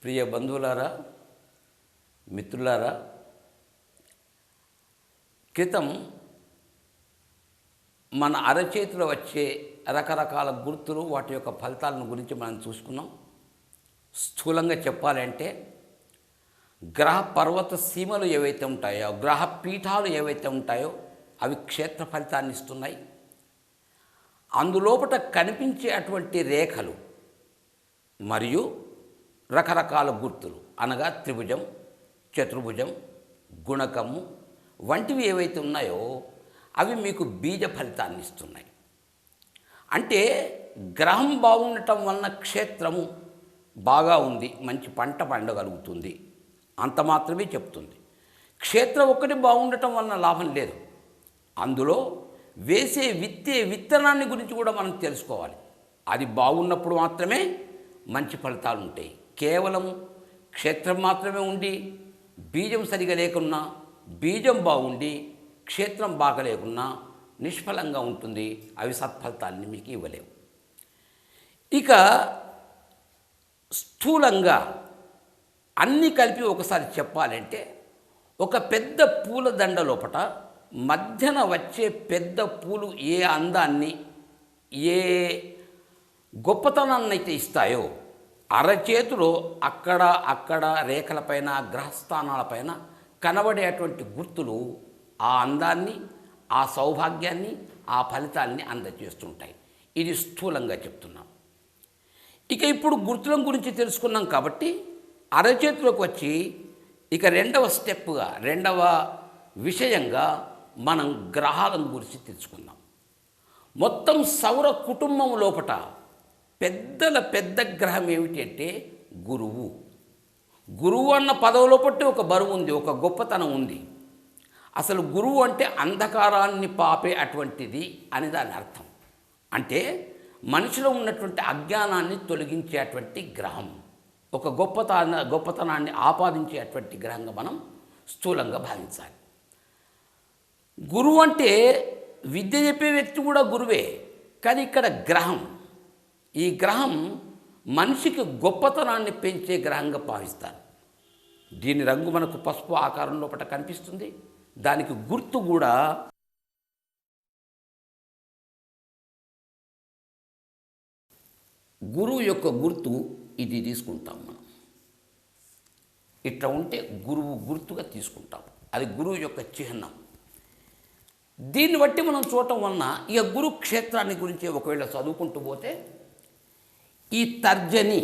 ప్రియ బంధువులారా, మిత్రులారా, క్రితం మన అరచేతిలో వచ్చే రకరకాల గుర్తులు, వాటి యొక్క ఫలితాలను గురించి మనం చూసుకున్నాం. స్థూలంగా చెప్పాలంటే గ్రహ పర్వత సీమలు ఏవైతే ఉంటాయో, గ్రహ పీఠాలు ఏవైతే ఉంటాయో అవి క్షేత్ర ఫలితాన్ని ఇస్తున్నాయి. అందులోపట కనిపించే అటువంటి రేఖలు మరియు రకరకాల గుర్తులు అనగా త్రిభుజం, చతుర్భుజం, గుణకము వంటివి ఏవైతే ఉన్నాయో అవి మీకు బీజ ఫలితాన్ని ఇస్తున్నాయి. అంటే గ్రహం బాగుండటం వలన క్షేత్రము బాగా ఉంది, మంచి పంట పండగలుగుతుంది అంత మాత్రమే చెప్తుంది. క్షేత్రం ఒక్కటి బాగుండటం వలన లాభం లేదు. అందులో వేసే విత్తనాన్ని గురించి కూడా మనం తెలుసుకోవాలి. అది బాగున్నప్పుడు మాత్రమే మంచి ఫలితాలు ఉంటాయి. కేవలం క్షేత్రం మాత్రమే ఉండి బీజం సరిగా లేకున్నా, బీజం బాగుండి క్షేత్రం బాగలేకున్నా నిష్ఫలంగా ఉంటుంది. అవి సత్ఫలితాన్ని మీకు ఇవ్వలేవు. ఇక స్థూలంగా అన్నీ కలిపి ఒకసారి చెప్పాలంటే, ఒక పెద్ద పూల దండ లోపట మధ్యన వచ్చే పెద్ద పూలు ఏ అందాన్ని, ఏ గొప్పతనాన్ని అయితే ఇస్తాయో, అరచేతిలో అక్కడ రేఖలపైన, గ్రహస్థానాలపైన కనబడేటువంటి గుర్తులు ఆ అందాన్ని, ఆ సౌభాగ్యాన్ని, ఆ ఫలితాన్ని అందజేస్తుంటాయి. ఇది స్థూలంగా చెప్తున్నాం. ఇక ఇప్పుడు గుర్తుల గురించి తెలుసుకున్నాం కాబట్టి అరచేతిలోకి వచ్చి ఇక రెండవ స్టెప్గా, రెండవ విషయంగా మనం గ్రహాలను గురించి తెలుసుకుందాం. మొత్తం సౌర కుటుంబం లోపట పెద్ద గ్రహం ఏమిటి అంటే గురువు. గురువు అన్న పదవిలో పట్టి ఒక బరువు ఉంది, ఒక గొప్పతనం ఉంది. అసలు గురువు అంటే అంధకారాన్ని పాపే అటువంటిది అని దాని అర్థం. అంటే మనిషిలో ఉన్నటువంటి అజ్ఞానాన్ని తొలగించేటువంటి గ్రహం, ఒక గొప్పతనాన్ని ఆపాదించేటువంటి గ్రహంగా మనం స్థూలంగా భావించాలి. గురువు అంటే విద్య చెప్పే వ్యక్తి కూడా గురువే, కానీ ఇక్కడ గ్రహం, ఈ గ్రహం మనిషికి గొప్పతనాన్ని పెంచే గ్రహంగా భావిస్తారు. దీని రంగు మనకు పసుపు ఆకారం లోపల కనిపిస్తుంది. దానికి గుర్తు కూడా గురువు యొక్క గుర్తు ఇది తీసుకుంటాం మనం. ఇట్లా ఉంటే గురువు గుర్తుగా తీసుకుంటాం. అది గురువు యొక్క చిహ్నం. దీన్ని బట్టి మనం చూడటం వలన ఇక గురు క్షేత్రాన్ని గురించి ఒకవేళ చదువుకుంటూ పోతే, ఈ తర్జనిని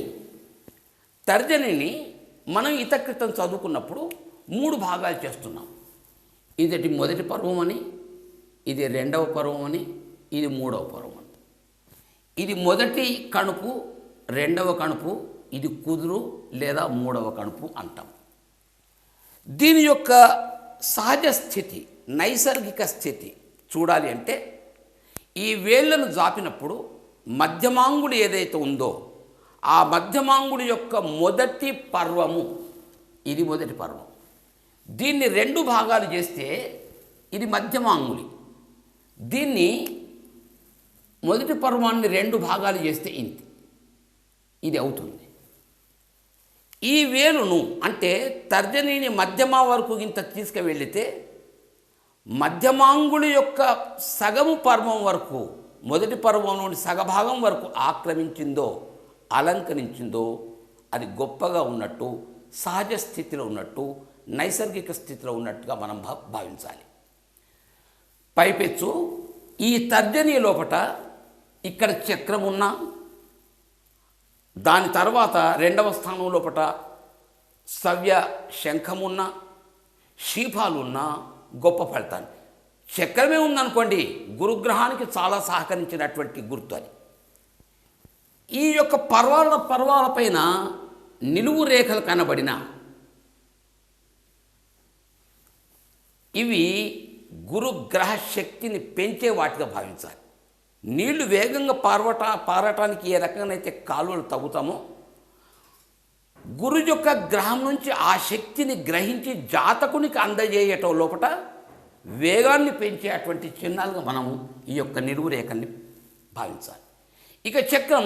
మనం క్రితం చదువుకున్నప్పుడు 3 భాగాలు చేస్తున్నాం. ఇది మొదటి పర్వం అని, ఇది రెండవ పర్వం అని, ఇది మూడవ పర్వం అని. ఇది మొదటి కణుపు, రెండవ కణుపు, ఇది కుదురు లేదా మూడవ కణుపు అంటాం. దీని యొక్క సహజ స్థితి, నైసర్గిక స్థితి చూడాలి అంటే, ఈ వేళ్లను జాపినప్పుడు మధ్యమాంగుడు ఏదైతే ఉందో ఆ మధ్యమాంగుడు యొక్క మొదటి పర్వము, ఇది మొదటి పర్వం. దీన్ని 2 భాగాలు చేస్తే ఇది మధ్యమాంగులి. దీన్ని మొదటి పర్వాన్ని 2 భాగాలు చేస్తే ఇది అవుతుంది. ఈ వేలును అంటే తర్జనిని మధ్యమా వరకు ఇంత తీసుకువెళితే మధ్యమాంగుడి యొక్క సగము పర్వం వరకు, మొదటి పర్వంలోని సగభాగం వరకు ఆక్రమించిందో, అలంకరించిందో అది గొప్పగా ఉన్నట్టు, సహజ స్థితిలో ఉన్నట్టు, నైసర్గిక స్థితిలో ఉన్నట్టుగా మనం భావించాలి. పైపెచ్చు ఈ తర్జని లోపట ఇక్కడ చక్రం ఉన్నా, దాని తర్వాత రెండవ స్థానం లోపట సవ్య శంఖమున్నా, శీఫాలున్నా గొప్ప ఫలితాన్ని. చక్రమే ఉందనుకోండి, గురుగ్రహానికి చాలా సహకరించినటువంటి గుర్తు అది. ఈ యొక్క పర్వాలపైన నిలువు రేఖలు కనబడిన ఇవి గురుగ్రహ శక్తిని పెంచే వాటిగా భావించాలి. నీళ్లు వేగంగా పారటానికి ఏ రకంగానైతే కాలువలు తవ్వుతామో, గురు యొక్క గ్రహం నుంచి ఆ శక్తిని గ్రహించి జాతకునికి అందజేయటం లోపట వేగాన్ని పెంచే అటువంటి చిహ్నాలుగా మనము ఈ యొక్క నిలువు రేఖల్ని భావించాలి. ఇక చక్రం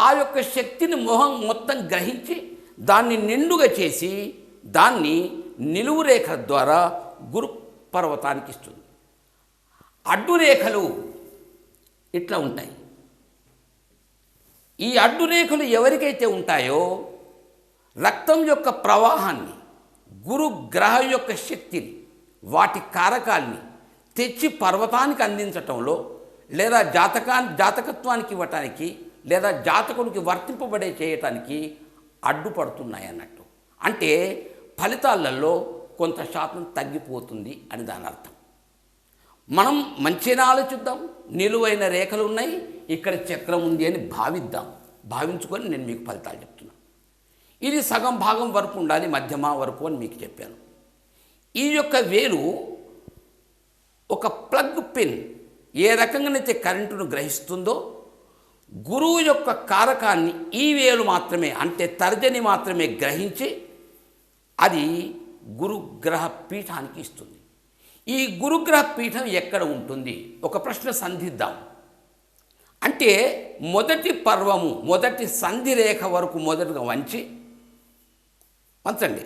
ఆ యొక్క శక్తిని మొత్తం గ్రహించి దాన్ని నిండుగా చేసి దాన్ని నిలువు రేఖ ద్వారా గురు పర్వతానికి ఇస్తుంది. అడ్డు రేఖలు ఇట్లా ఉంటాయి. ఈ అడ్డు రేఖలు ఎవరికైతే ఉంటాయో రక్తం యొక్క ప్రవాహాన్ని, గురు గ్రహం యొక్క శక్తిని, వాటి కారకాల్ని తెచ్చి పర్వతానికి అందించటంలో లేదా జాతకత్వానికి ఇవ్వటానికి లేదా జాతకునికి వర్తింపబడే చేయటానికి అడ్డుపడుతున్నాయి అన్నట్టు. అంటే ఫలితాలలో కొంత శాతం తగ్గిపోతుంది అని దాని అర్థం. మనం మంచిగా ఆలోచిద్దాం. నిలువైన రేఖలు ఉన్నాయి, ఇక్కడ చక్రం ఉంది అని భావించుకొని నేను మీకు ఫలితాలు చెప్తున్నాను. ఇది సగం భాగం వరకు ఉండాలి, మధ్యమ వరకు అని మీకు చెప్పాను. ఈ యొక్క వేలు ఒక ప్లగ్ పిన్ ఏ రకంగానైతే కరెంటును గ్రహిస్తుందో గురువు యొక్క కారకాన్ని ఈ వేలు మాత్రమే, అంటే తర్జని మాత్రమే గ్రహించి అది గురుగ్రహ పీఠానికి ఇస్తుంది. ఈ గురుగ్రహ పీఠం ఎక్కడ ఉంటుంది? ఒక ప్రశ్న సంధిద్దాం. అంటే మొదటి పర్వము, మొదటి సంధి రేఖ వరకు మొదటగా వంచండి.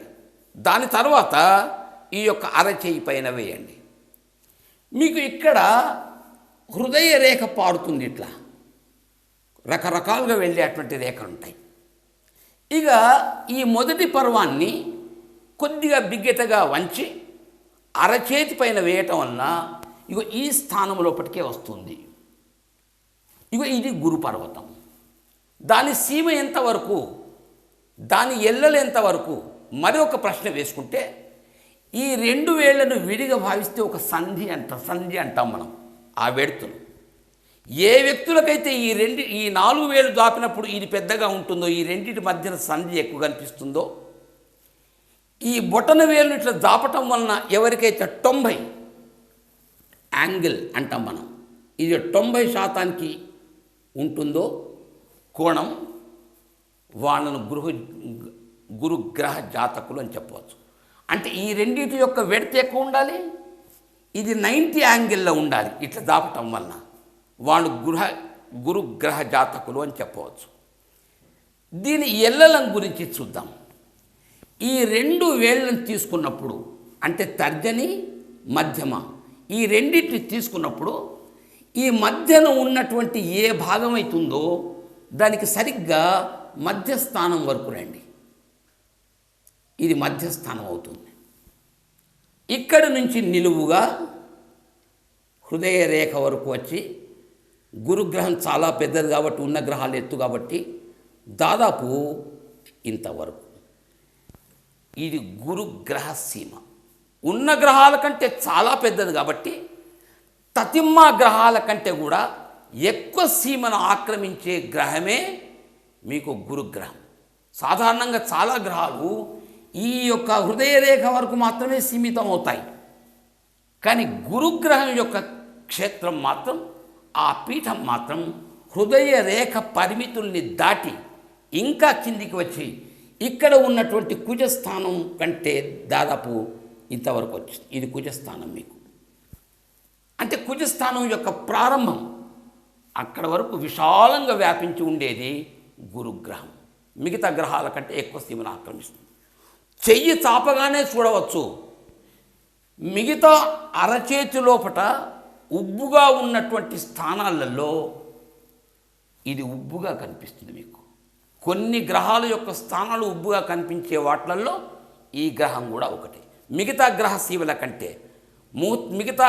దాని తర్వాత ఈ యొక్క అరచేయి పైన వేయండి. మీకు ఇక్కడ హృదయ రేఖ పారుతుంది. ఇట్లా రకరకాలుగా వెళ్ళేటువంటి రేఖలు ఉంటాయి. ఇక ఈ మొదటి పర్వాన్ని కొద్దిగా బిగ్గెటగా వంచి అరచేతి పైన వేయటం వలన ఇగో ఈ స్థానం లోపటికే వస్తుంది. ఇగో ఇది గురు పర్వతం. దాని సీమ ఎంతవరకు, దాని ఎల్లలు ఎంతవరకు? మరి ఒక ప్రశ్న వేసుకుంటే ఈ రెండు వేళ్లను విడిగా భావిస్తే ఒక సంధి అంటాం మనం. ఆ వెడుతులు ఏ వ్యక్తులకైతే ఈ 4 వేలు దాపినప్పుడు ఇది పెద్దగా ఉంటుందో, ఈ రెండింటి మధ్యన సంధి ఎక్కువ కనిపిస్తుందో, ఈ బొటన వేలును ఇట్లా దాపటం వలన ఎవరికైతే 90 యాంగిల్ అంటాం మనం, ఇది 90% ఉంటుందో కోణం, వాళ్ళను గురుగ్రహ జాతకులు అని చెప్పవచ్చు. అంటే ఈ రెండింటి యొక్క వెడత ఎక్కువ ఉండాలి, ఇది 90 యాంగిల్లో ఉండాలి. ఇట్లా దాపటం వలన వాళ్ళు గురుగ్రహ జాతకులు అని చెప్పవచ్చు. దీని ఎల్లలం గురించి చూద్దాం. ఈ 2 వేళ్ళను తీసుకున్నప్పుడు, అంటే తర్జని మధ్యమ, ఈ రెండింటిని తీసుకున్నప్పుడు ఈ మధ్యన ఉన్నటువంటి ఏ భాగం అవుతుందో దానికి సరిగ్గా మధ్యస్థానం వరకు రండి. ఇది మధ్యస్థానం అవుతుంది. ఇక్కడి నుంచి నిలువుగా హృదయ రేఖ వరకు వచ్చి, గురుగ్రహం చాలా పెద్దది కాబట్టి, ఉన్న గ్రహాలు ఎత్తు కాబట్టి దాదాపు ఇంతవరకు ఇది గురుగ్రహ సీమ. ఉన్న గ్రహాల కంటే చాలా పెద్దది కాబట్టి తతిమ్మ గ్రహాల కంటే కూడా ఎక్కువ సీమను ఆక్రమించే గ్రహమే మీకు గురుగ్రహం. సాధారణంగా చాలా గ్రహాలు ఈ యొక్క హృదయ రేఖ వరకు మాత్రమే సీమితం అవుతాయి. కానీ గురుగ్రహం యొక్క క్షేత్రం మాత్రం, ఆ పీఠం మాత్రం హృదయ రేఖ పరిమితుల్ని దాటి ఇంకా కిందికి వచ్చి ఇక్కడ ఉన్నటువంటి కుజస్థానం కంటే దాదాపు ఇంతవరకు వచ్చింది. ఇది కుజస్థానం మీకు. అంటే కుజస్థానం యొక్క ప్రారంభం అక్కడ వరకు విశాలంగా వ్యాపించి ఉండేది గురుగ్రహం. మిగతా గ్రహాల కంటే ఎక్కువ సీమను ఆక్రమిస్తుంది. చెయ్యి చాపగానే చూడవచ్చు. మిగతా అరచేతి లోపట ఉబ్బుగా ఉన్నటువంటి స్థానాలలో ఇది ఉబ్బుగా కనిపిస్తుంది మీకు. కొన్ని గ్రహాల యొక్క స్థానాలు ఉబ్బుగా కనిపించే వాటిలలో ఈ గ్రహం కూడా ఒకటి. మిగతా గ్రహ సీమల కంటే, మిగతా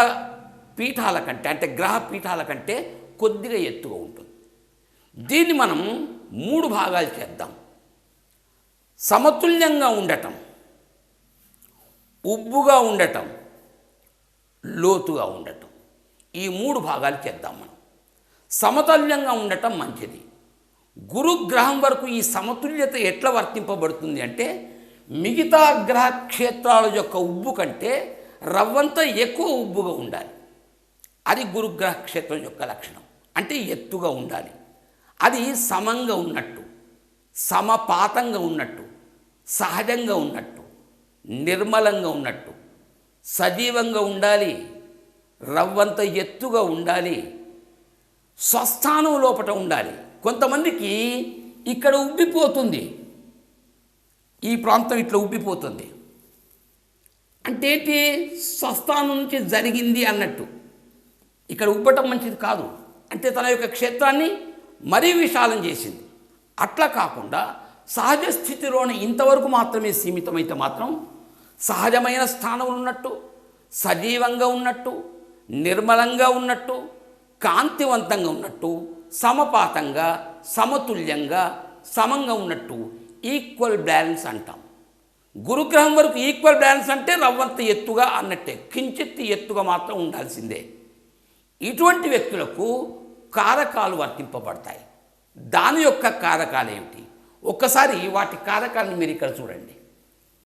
పీఠాల కంటే, అంటే గ్రహ పీఠాల కంటే కొద్దిగా ఎత్తుగా ఉంటుంది. దీన్ని మనం 3 భాగాలు చేద్దాం. సమతుల్యంగా ఉండటం, ఉబ్బుగా ఉండటం, లోతుగా ఉండటం, ఈ 3 భాగాలు చేద్దాం మనం. సమతుల్యంగా ఉండటం మంచిది. గురుగ్రహం వరకు ఈ సమతుల్యత ఎట్లా వర్తింపబడుతుంది అంటే, మిగతా గ్రహ క్షేత్రాల యొక్క ఉబ్బు కంటే రవ్వంత ఎక్కువ ఉబ్బుగా ఉండాలి. అది గురుగ్రహ క్షేత్రం యొక్క లక్షణం. అంటే ఎత్తుగా ఉండాలి, అది సమంగా ఉన్నట్టు, సమపాతంగా ఉన్నట్టు, సహజంగా ఉన్నట్టు, నిర్మలంగా ఉన్నట్టు, సజీవంగా ఉండాలి, రవ్వంత ఎత్తుగా ఉండాలి, స్వస్థానం లోపట ఉండాలి. కొంతమందికి ఇక్కడ ఉబ్బిపోతుంది, ఈ ప్రాంతం ఇట్లా ఉబ్బిపోతుంది అంటే ఏంటి? స్వస్థానం నుంచి జరిగింది అన్నట్టు. ఇక్కడ ఉబ్బటం మంచిది కాదు అంటే తన యొక్క క్షేత్రాన్ని మరీ విశాలం చేసింది. అట్లా కాకుండా సహజ స్థితిలోని ఇంతవరకు మాత్రమే సీమితమైతే మాత్రం సహజమైన స్థానంలో ఉన్నట్టు, సజీవంగా ఉన్నట్టు, నిర్మలంగా ఉన్నట్టు, కాంతివంతంగా ఉన్నట్టు, సమపాతంగా, సమతుల్యంగా, సమంగా ఉన్నట్టు ఈక్వల్ బ్యాలెన్స్ అంటాం. గురుగ్రహం వరకు ఈక్వల్ బ్యాలెన్స్ అంటే రవ్వంత ఎత్తుగా అన్నట్టే, కించిత్ ఎత్తుగా మాత్రం ఉండాల్సిందే. ఇటువంటి వ్యక్తులకు కారకాలు వర్తింపబడతాయి. దాని యొక్క కారకాలు ఏమిటి? ఒక్కసారి వాటి కారకాలను మీరు ఇక్కడ చూడండి.